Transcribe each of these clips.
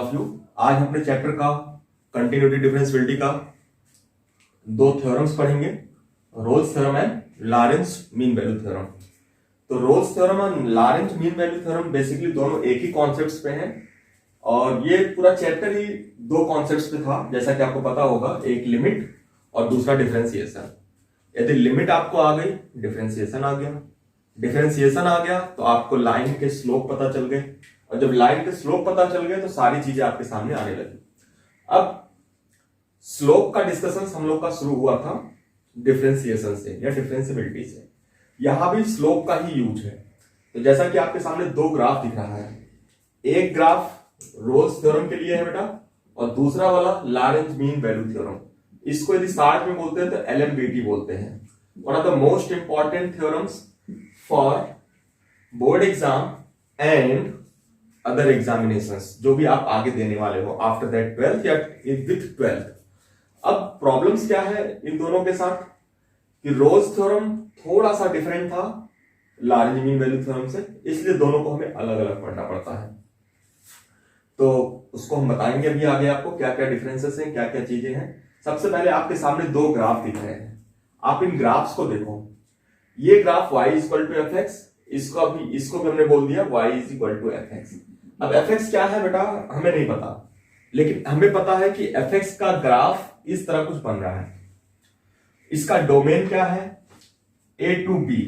Of you. आज हम अपने चैप्टर का कंटिन्यूटी डिफरेंशियबिलिटी का दो थ्योरम्स पढ़ेंगे, Rolle's theorem and Lawrence mean value theorem. तो रोल्स थ्योरम और Lawrence mean value theorem basically दोनों एक ही कॉन्सेप्ट्स पे हैं और ये पूरा चैप्टर ही दो कॉन्सेप्ट्स पे था, जैसा कि आपको पता होगा, एक लिमिट और दूसरा डिफरेंशिएशन। यदि लिमिट आपको आ गई, डिफरेंशिएशन आ गया, डिफरेंशिएशन आ गया तो आपको लाइन के स्लोप पता चल गए और जब लाइन के स्लोप पता चल गए तो सारी चीजें आपके सामने आने लगी। अब स्लोप का डिस्कशन हम लोग का शुरू हुआ था डिफरेंशिएशन से या डिफरेंशियबिलिटी से। यहां भी स्लोप का ही यूज है। तो जैसा कि आपके सामने दो ग्राफ दिख रहा है, एक ग्राफ रोल्स थ्योरम के लिए है बेटा और दूसरा वाला लॉरेंस मीन वैल्यू थ्योरम। इसको यदि शॉर्ट में बोलते हैं तो एलएमवीटी बोलते हैं। One of the most important theorems for board exam and other examinations, जो भी आप आगे देने वाले हो आफ्टर दैट 12th या विथ 12th। अब प्रॉब्लम्स क्या है इन दोनों के साथ कि रोल्स थ्योरम थोड़ा सा डिफरेंट था लॉरेंस मीन वैल्यू थ्योरम से, इसलिए दोनों को हमें अलग अलग पढ़ना पड़ता है। तो उसको हम बताएंगे अभी आगे आपको क्या क्या डिफरेंसेस हैं, क्या क्या चीजें हैं। सबसे पहले आपके सामने दो ग्राफ दिख रहे हैं, आप इन ग्राफ्स को देखो। ये graph y equal to F X, इसको भी हमने बोल दिया y is equal to F X. अब एफ एक्स क्या है बेटा हमें नहीं पता, लेकिन हमें पता है कि एफ एक्स का ग्राफ इस तरह कुछ बन रहा है। इसका डोमेन क्या है, a टू b।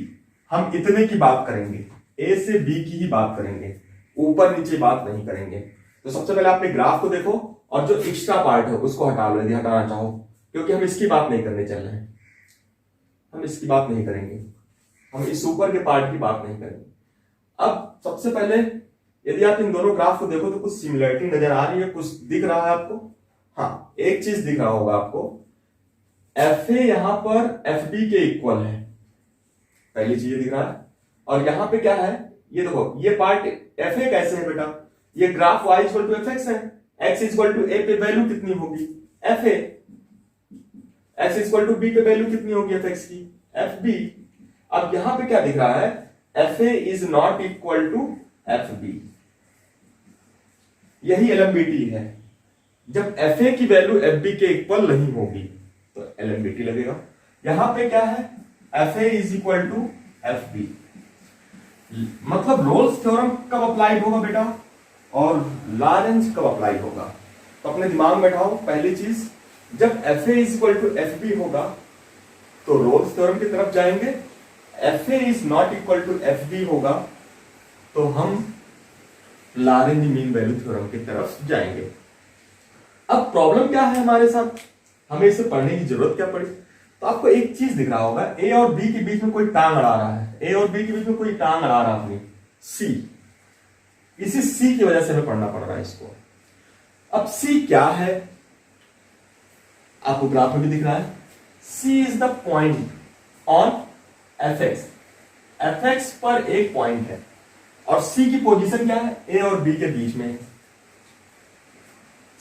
हम इतने की बात करेंगे, a से b की ही बात करेंगे, ऊपर नीचे बात नहीं करेंगे। तो सबसे पहले आपने ग्राफ को देखो और जो एक्स्ट्रा पार्ट है उसको हटा लो यदि हटाना चाहो, क्योंकि हम इसकी बात नहीं करने चल रहे हैं, हम इसकी बात नहीं करेंगे, हम इस ऊपर के पार्ट की बात नहीं करेंगे। अब सबसे पहले यदि आप इन दोनों ग्राफ को देखो तो कुछ सिमिलरिटी नजर आ रही है, कुछ दिख रहा है आपको। हाँ, एक चीज दिख रहा होगा आपको, एफ ए यहां पर एफ बी के इक्वल है, पहली चीज दिख रहा है। और यहां पे क्या है, ये देखो, ये पार्ट एफ ए कैसे है बेटा, ये graph y equal to F X है, x इक्वल टू ए पे वैल्यू कितनी होगी F A, x equal to B पे वैल्यू कितनी होगी एफ एक्स की एफ बी। अब यहां पे क्या दिख रहा है, F A is not equal to F B, यही एलएमबीटी है। जब एफ ए की वैल्यू एफ बी के इक्वल नहीं होगी तो एलएमबीटी लगेगा। यहां पे क्या है, F A is equal to F B. मतलब रोल्स थ्योरम कब अप्लाइड होगा बेटा और लॉरेंस कब अप्लाई होगा, तो अपने दिमाग में बैठाओ। पहली चीज, जब F A is equal to F B होगा तो रोल्स थ्योरम की तरफ जाएंगे, F A is not equal to F B होगा तो हम लॉरेंस मीन वैल्यू थ्योरम की तरफ जाएंगे। अब प्रॉब्लम क्या है हमारे साथ, हमें इसे पढ़ने की जरूरत क्या पड़ी। तो आपको एक चीज दिख रहा होगा, ए और बी के बीच में कोई टांग अड़ा रहा है, ए और बी के बीच में कोई टांग अड़ा रहा है सी। इसी सी की वजह से हमें पढ़ना पड़ रहा है इसको। अब सी क्या है, आपको ग्राफ में भी दिख रहा है, C is the point on F X. F X पर एक पॉइंट है और सी की पोजीशन क्या है, ए और बी के बीच में है।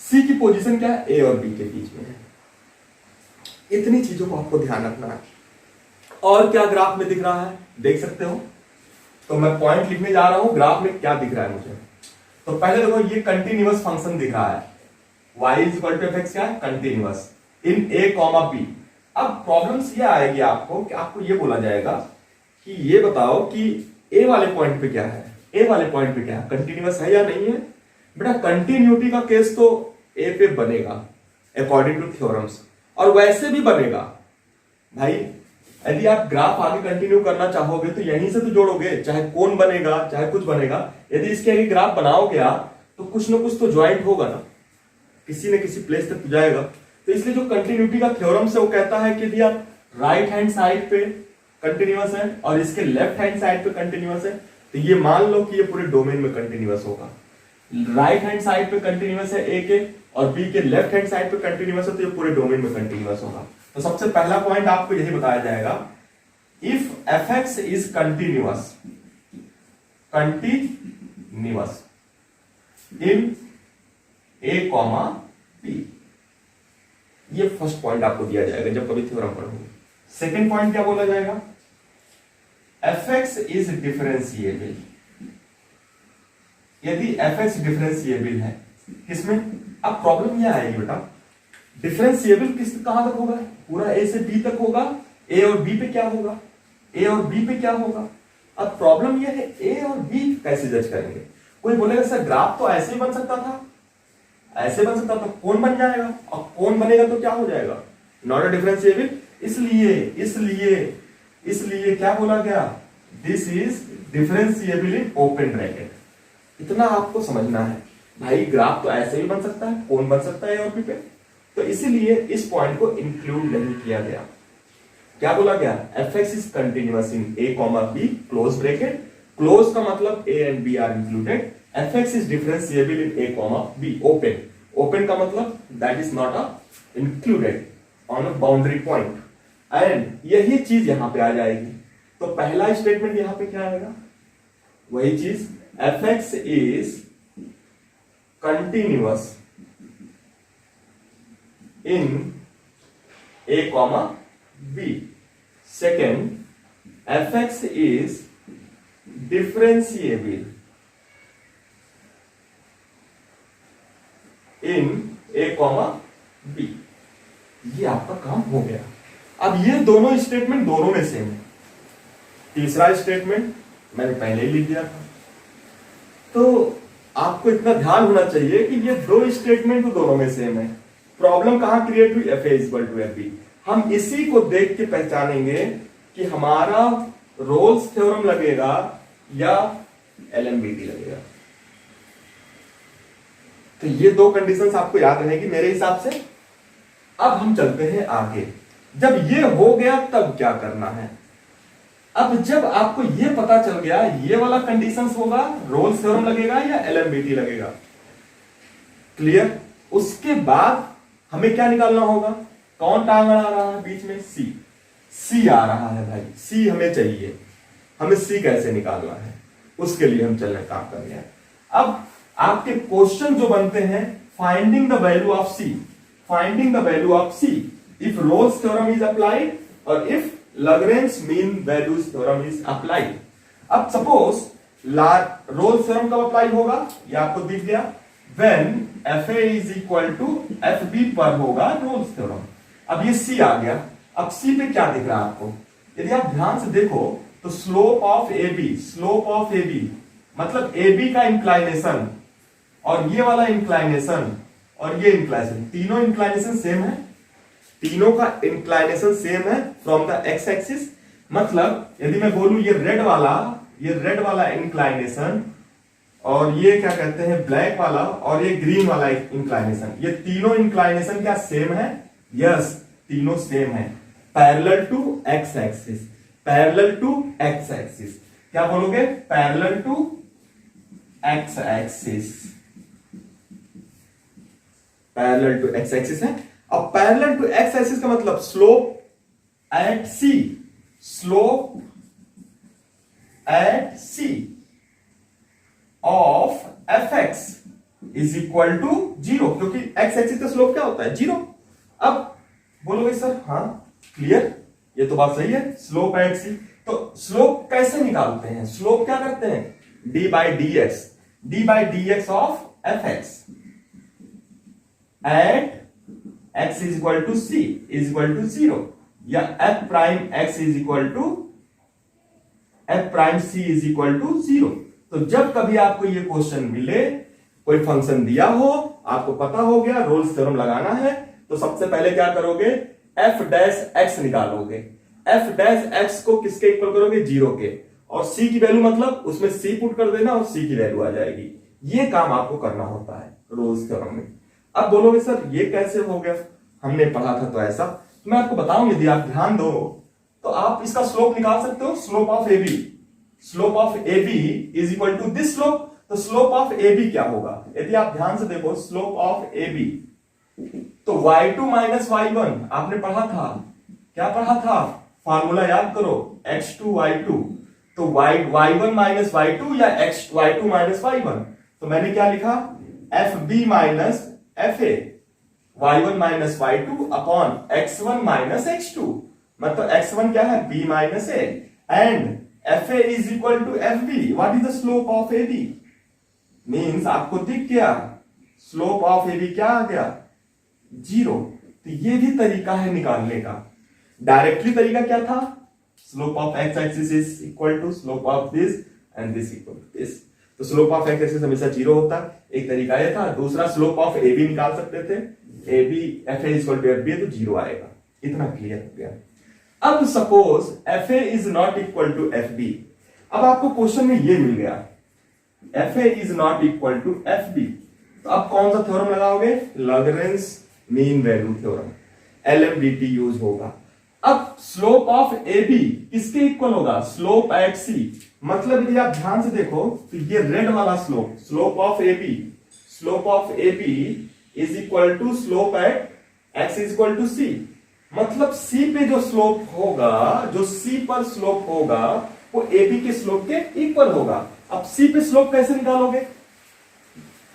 सी की पोजीशन क्या है, ए और बी के बीच में है। इतनी चीजों को आपको ध्यान रखना है। और क्या ग्राफ में दिख रहा है देख सकते हो, तो मैं पॉइंट लिखने जा रहा हूं, ग्राफ में क्या दिख रहा है मुझे। तो पहले देखो, ये कंटिन्यूअस फंक्शन दिख रहा है, y is equal to F X क्या है, continuous in a comma b। अब प्रॉब्लम्स ये आएगी आपको कि आपको ये बोला जाएगा कि ये बताओ कि a वाले पॉइंट पे क्या है, a वाले पॉइंट पे क्या है, कंटिन्यूअस है या नहीं है। बेटा कंटिन्यूटी का केस तो a पे बनेगा अकॉर्डिंग टू थ्योरम्स, और वैसे भी बनेगा भाई। यदि आप ग्राफ आगे कंटिन्यू करना चाहोगे तो यहीं से तो जोड़ोगे, चाहे कोण बनेगा चाहे कुछ बनेगा। यदि इसके आगे ग्राफ बनाओगे आप तो कुछ ना कुछ तो ज्वाइंट होगा ना, किसी न किसी प्लेस तक जाएगा। तो इसलिए जो कंटिन्यूटी का थ्योरम से वो कहता है कि यदि आप राइट हैंड साइड पे कंटिन्यूअस है और इसके लेफ्ट हैंड साइड पे कंटिन्यूअस है तो ये मान लो कि ये पूरे डोमेन में कंटिन्यूअस होगा। राइट हैंड साइड पे कंटिन्यूअस है ए के और बी के लेफ्ट हैंड साइड पे कंटिन्यूअस है तो ये पूरे डोमेन में कंटिन्यूअस होगा। तो सबसे पहला पॉइंट आपको यही बताया जाएगा, if F X is continuous in A comma B, ये फर्स्ट पॉइंट आपको दिया जाएगा जब कभी थ्योरम पढ़ोगे। सेकेंड पॉइंट क्या बोला जाएगा, एफ एक्स इज डिफरेंशिएबल। यदि एफ एक्स डिफरेंशिएबल है किसमें? अब प्रॉब्लम यह आएगी बेटा, डिफरेंशिएबल किस कहां तक होगा? पूरा ए से बी तक होगा। ए और बी पे क्या होगा? ए और बी पे क्या होगा? अब प्रॉब्लम यह है ए और बी कैसे जज करेंगे? कोई बोलेगा सर ग्राफ तो ऐसे ही बन सकता था, ऐसे बन सकता था, कोण बन जाएगा, और कोण बनेगा तो क्या हो जाएगा? Not a differentiable. इसलिए इसलिए इसलिए क्या बोला गया? This is differentiable in open bracket. इतना आपको समझना है भाई, ग्राफ तो ऐसे भी बन सकता है, कोण बन सकता है ए और बी पे, तो इसीलिए इस पॉइंट को इंक्लूड नहीं किया गया। क्या बोला गया? F X is continuous in A comma B close bracket. Close का मतलब A and B are included. F X is differentiable in A comma B open. Open का मतलब that is not a included on a boundary point. And यही चीज यहां पे आ जाएगी। तो पहला स्टेटमेंट यहां पे क्या आएगा? वही चीज, F X is continuous in A comma B. Second, F X is differentiable in A comma B. ये आपका काम हो गया। अब ये दोनों स्टेटमेंट दोनों में सेम है। तीसरा स्टेटमेंट मैंने पहले ही लिख दिया था, तो आपको इतना ध्यान होना चाहिए कि ये दो स्टेटमेंट तो दोनों में सेम है। प्रॉब्लम कहां क्रिएट हुई? F A equal to F B. हम इसी को देख के पहचानेंगे कि हमारा रोल्स थ्योरम लगेगा या एलएमबीटी लगेगा। तो ये दो कंडीशंस आपको याद रहेगी मेरे हिसाब से। अब हम चलते हैं आगे। जब ये हो गया तब क्या करना है? अब जब आपको ये पता चल गया ये वाला कंडीशंस होगा, रोल्स थ्योरम लगेगा या एलएमबीटी लगेगा, क्लियर? उसके बाद हमें क्या निकालना होगा? कौन टांग आ रहा है बीच में? सी। सी आ रहा है भाई, सी हमें चाहिए। हमें सी कैसे निकालना है उसके लिए हम चलने काम कर रहे हैं। अब आपके क्वेश्चन जो बनते हैं, finding the value of C, finding the value of C if Rolle's theorem is applied और if Lagrange mean values theorem is applied. अब सपोज रोल्स थ्योरम कब अप्लाई होगा? ये आपको दिख गया, when F A is equal to F B पर होगा रोल्स थ्योरम। अब ये सी आ गया। अब सी पे क्या दिख रहा है आपको? यदि आप ध्यान से देखो तो slope of A B, slope of A B मतलब ए बी का इंक्लाइनेशन और ये वाला इंक्लाइनेशन और ये इंक्लाइनेशन, तीनों इंक्लाइनेशन सेम है। तीनों का इंक्लाइनेशन सेम है फ्रॉम द एक्स एक्सिस। मतलब यदि मैं बोलूं ये रेड वाला इंक्लाइनेशन और ये क्या कहते हैं ब्लैक वाला और ये ग्रीन वाला इंक्लाइनेशन, ये तीनों इंक्लाइनेशन क्या सेम है? यस, तीनों सेम है। Parallel to X axis, parallel to X axis. क्या बोलोगे? Parallel to X axis, parallel to X axis है। अब पैरेलल टू एक्स एक्सिस का मतलब slope at C, slope at C of F X is equal to 0, क्योंकि x axis का slope क्या होता है? 0। अब बोलोगे सर हाँ क्लियर, ये तो बात सही है, स्लोप एट सी। तो स्लोप कैसे निकालते हैं? स्लोप क्या करते हैं? D by D X of F X at x is equal to c is equal to 0 या f prime x is equal to f prime c is equal to 0। तो जब कभी आपको ये क्वेश्चन मिले, कोई फंक्शन दिया हो, आपको पता हो गया रोल्स थ्योरम लगाना है, तो सबसे पहले क्या करोगे? f डैश x निकालोगे। f डैश x को किसके इक्वल करोगे? 0 के, और c की वैल्यू मतलब उसमें c पुट कर देना और c की वैल्यू आ जाएगी। ये काम आपको करना होता है रोल्स थ्योरम में। अब बोलोगे सर ये कैसे हो गया? हमने पढ़ा था तो ऐसा। तो मैं आपको बताऊं, यदि आप ध्यान दो तो आप इसका स्लोप निकाल सकते हो। Slope of A B, slope of A B is equal to this slope. तो स्लोप ऑफ ए बी क्या होगा? यदि आप ध्यान से देखो स्लोप ऑफ ए बी, तो y2 माइनस y1 आपने पढ़ा था। क्या पढ़ा था? फॉर्मूला याद करो, x2 y2। तो y1 माइनस y2 या y2 माइनस y1। तो मैंने क्या लिखा? F B minus F A, y1 minus y2 upon x1 minus x2। मतलब x1 क्या है? b minus a and fa is equal to fb। What is the slope of ab? Means आपको दिख गया स्लोप ऑफ ए बी क्या आ गया? 0। तो ये भी तरीका है निकालने का। डायरेक्टली तरीका क्या था? Slope of X axis is equal to slope of this and this equal to this. तो स्लोप ऑफ एक्स एक्सिस हमेशा 0 होता है, एक तरीका ये था। दूसरा स्लोप ऑफ ए बी निकाल सकते थे, A B F A equal to F B है तो 0 आएगा। इतना क्लियर हो गया। अब suppose F A is not equal to F B. अब आपको क्वेश्चन में ये मिल गया F A is not equal to F B, तो अब कौन सा थ्योरम लगाओगे? Lagrange mean value theorem, LMDT use होगा। अब स्लोप ऑफ ए बी किसके इक्वल होगा? Slope at C. मतलब यदि आप ध्यान से देखो तो ये रेड वाला slope, slope of A B is equal to slope at X is equal to C. मतलब सी पे जो स्लोप होगा, जो सी पर स्लोप होगा वो ए बी के स्लोप के इक्वल होगा। अब सी पे स्लोप कैसे निकालोगे?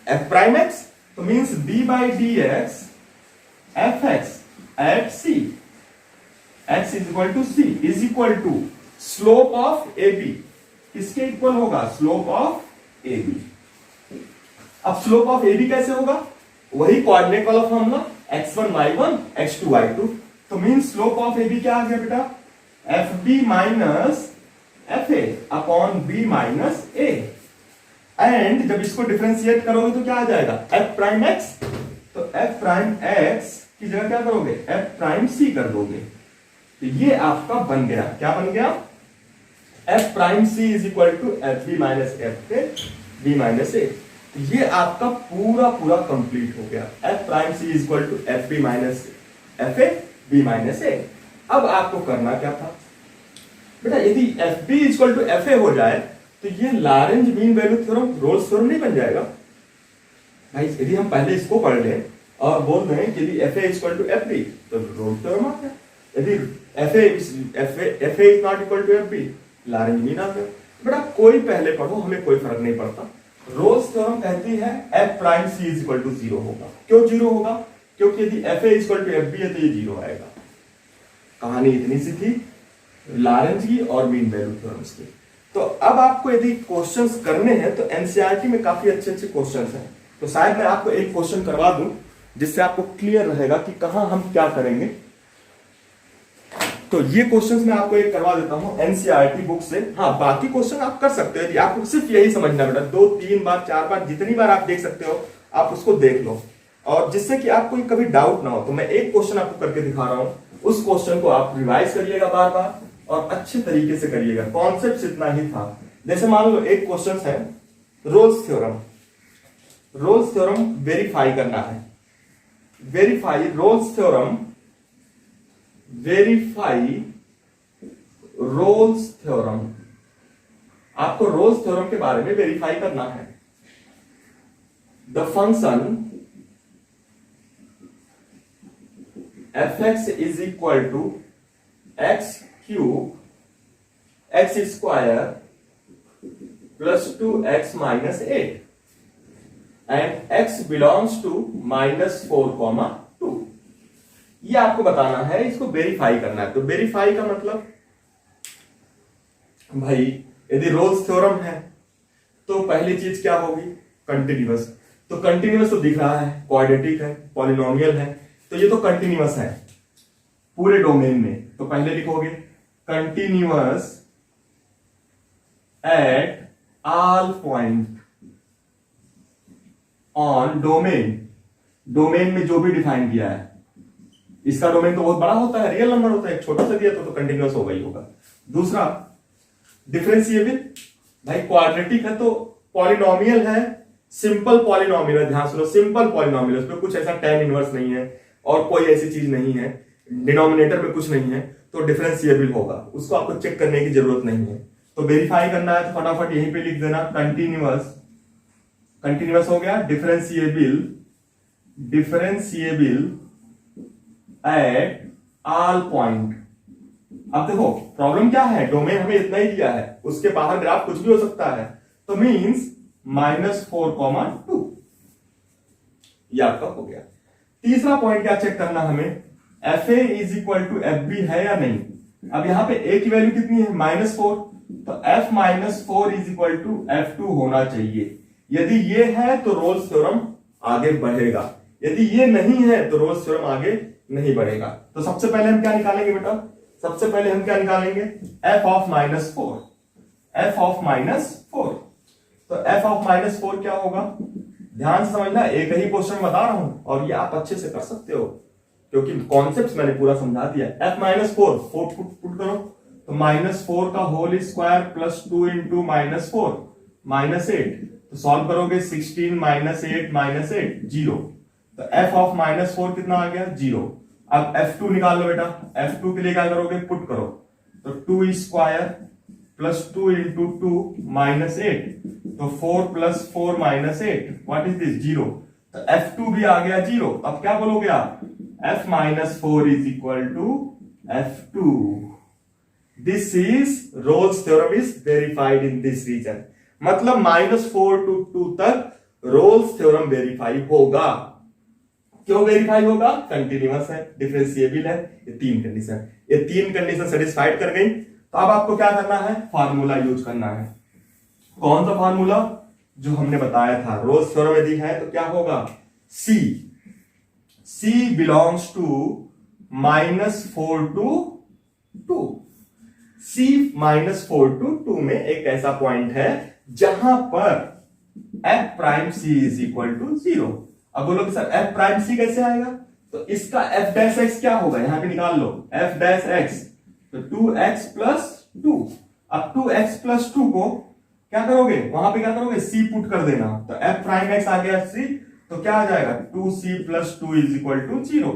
एफ प्राइम एक्स, तो means D by D X F X at C, X is equal to C is equal to slope of A B. किसके इक्वल होगा? Slope of A B. अब slope of A B कैसे होगा? वही coordinate वाला formula x1 y1 x2 y2। तो mean slope of A B क्या आ गया बेटा? F B minus F A upon B minus A. And जब इसको डिफरेंशिएट करोगे तो क्या आ जाएगा? F prime X. तो एफ प्राइम एक्स की जगह क्या करोगे? एफ प्राइम सी कर दोगे। तो ये आपका बन गया, क्या बन गया? F prime C is equal to F B minus F A B minus A. तो ये आपका पूरा कंप्लीट हो गया। F prime C is equal to F B minus F A B minus A. अब आपको करना क्या था बेटा? यदि F B is equal to F A हो जाए तो ये Lagrange mean value theorem, Rolle's theorem नहीं बन जाएगा भाई? यदि हम पहले इसको पढ़ लें और बोल रहे हैं कि यदि F A is equal to F B तो रोल्स थ्योरम आ गया। यदि F A is not equal to F B, Lagrange mean आ गया। बेटा कोई पहले पढ़ो, हमें कोई फर्क नहीं पड़ता। रोल्स थ्योरम कहती है F prime C is equal to 0 होगा। क्यों 0 होगा? क्योंकि यदि F A is equal to F B है तो ये 0 आएगा। कहानी इतनी सी थी लैरेंज की और मीन वैल्यू थ्योरम्स की। तो अब आपको यदि क्वेश्चंस करने हैं तो एनसीईआरटी में काफी अच्छे क्वेश्चंस हैं। तो शायद मैं आपको एक क्वेश्चन करवा दूं जिससे आपको क्लियर रहेगा कि कहां हम क्या करेंगे। तो ये क्वेश्चंस मैं आपको एक करवा देता हूं एनसीईआरटी बुक से। हाँ, बाकी क्वेश्चन आप कर सकते हो, यदि आपको सिर्फ यही समझना बेटा, 2 3 बार 4 बार जितनी बार आप देख सकते हो आप उसको देख लो, और जिससे कि आपको कभी डाउट ना हो। तो मैं एक क्वेश्चन आपको करके दिखा रहा हूं, उस क्वेश्चन को आप रिवाइज करिएगा बार बार और अच्छे तरीके से करिएगा। कॉन्सेप्ट इतना ही था। जैसे मान लो एक क्वेश्चन है Rolle's theorem, Rolle's theorem verify करना है। Verify Rolle's theorem, verify Rolle's theorem. आपको रोल्स थ्योरम के बारे में वेरीफाई करना है। The function fx is equal to x cube x square plus 2x minus 8 and x belongs to -4, 2। ये आपको बताना है, इसको वेरीफाई करना है। तो वेरीफाई का मतलब भाई यदि रोल्स थ्योरम है तो पहली चीज क्या होगी? कंटिन्यूअस। तो कंटिन्यूअस तो दिख रहा है, क्वाड्रेटिक है, पॉलिनोमियल है, तो ये तो कंटिन्यूअस है पूरे डोमेन में। तो पहले लिखोगे continuous at all point on domain. Domain में जो भी डिफाइन किया है, इसका डोमेन तो बहुत बड़ा होता है, रियल नंबर होता है, छोटा सा दिया तो कंटिन्यूअस होगा ही होगा। दूसरा डिफरेंशिएबल, भाई क्वाड्रेटिक है तो पॉलिनोमियल है, सिंपल पॉलिनोमियल है। ध्यान सुनो, सिंपल पॉलिनोमियल, उसमें कुछ ऐसा tan इनवर्स नहीं है और कोई ऐसी चीज नहीं है, डिनोमिनेटर में कुछ नहीं है, तो डिफरेंशिएबल होगा, उसको आपको चेक करने की जरूरत नहीं है। तो वेरीफाई करना है तो फटाफट यहीं पे लिख देना कंटिन्यूअस। कंटिन्यूअस हो गया, differentiable, differentiable at all point. अब देखो प्रॉब्लम क्या है, डोमेन हमें इतना ही दिया है, उसके बाहर ग्राफ कुछ भी हो सकता है। तो मींस -4, 2 ये आपका हो गया। तीसरा पॉइंट क्या चेक करना हमें, F A is equal to F B है या नहीं। अब यहां पे ए की वैल्यू कितनी है? -4, तो f -4 is equal to F2 होना चाहिए। यदि ये है तो रोल्स थ्योरम आगे बढ़ेगा। यदि ये नहीं है तो रोल्स थ्योरम आगे नहीं बढ़ेगा। तो सबसे पहले हम क्या निकालेंगे बेटा, सबसे पहले हम क्या निकालेंगे, f ऑफ -4, f ऑफ -4। तो f ऑफ -4 क्या होगा, ध्यान से समझना, एक ही क्वेश्चन बता रहा हूं और ये आप अच्छे से कर सकते हो क्योंकि कॉन्सेप्ट मैंने पूरा समझा दिया। f -4 पुट करो, तो -4 का होल स्क्वायर प्लस 2 इंटू -4 -8, तो सॉल्व करोगे 16 -8 -8 0, तो f ऑफ -4 कितना आ गया 0। अब f2 निकाल लो बेटा, f2 के लिए क्या करोगे, पुट करो, तो 2 स्क्वायर प्लस 2 इंटू 2 -8, तो 4 प्लस 4 -8, व्हाट इज दिस 0, तो f2 भी आ गया 0। अब क्या बोलोगे आप, f -4 is equal to f2। This is Rolle's theorem is verified in this region, मतलब -4 to 2 तक रोल्स थ्योरम वेरीफाई होगा। क्यों वेरीफाई होगा, कंटिन्यूअस है, डिफरेंशिएबल है, ये तीन कंडीशन सेटिस्फाइड कर गई। तो अब आपको क्या करना है, फार्मूला यूज करना है। कौन सा फार्मूला, जो हमने बताया था, रोल्स थ्योरम यदि है तो क्या होगा, C belongs to -4 to 2। C -4 to 2 में एक ऐसा पॉइंट है जहां पर f prime c is equal to 0। अब बोलो कि सर f प्राइम c कैसे आएगा, तो इसका f डैश x क्या होगा, यहां पे निकाल लो, f डैश x, तो 2x प्लस 2। अब 2x प्लस 2 को क्या करोगे, वहां पे क्या करोगे, c पुट कर देना, तो f प्राइम x आ गया c, तो क्या आ जाएगा 2c plus 2 is equal to 0।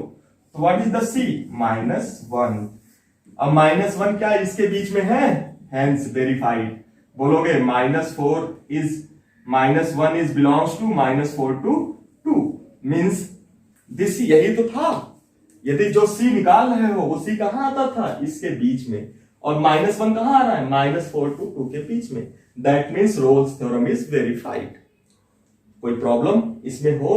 तो व्हाट इज द c, -1। अब -1 क्या इसके बीच में है, हेंस वेरीफाइड। बोलोगे -4 is -1 is belongs to -4 to 2, means this, यही तो था। यदि जो c निकाल रहे हो वो c कहां आता था, इसके बीच में, और -1 कहां आ रहा है, -4 to 2 के बीच में। That means roles theorem is verified. कोई प्रॉब्लम इसमें हो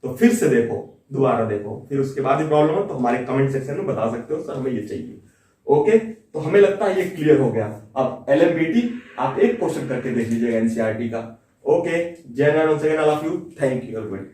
तो फिर से देखो, दोबारा देखो, फिर उसके बाद ही प्रॉब्लम हो तो हमारे कमेंट सेक्शन में बता सकते हो, सर हमें ये चाहिए। ओके, तो हमें लगता है ये क्लियर हो गया। अब LMBT आप एक क्वेश्चन करके देख लीजिएगा NCERT का। ओके, जय Narayan, all of you, thank you everybody.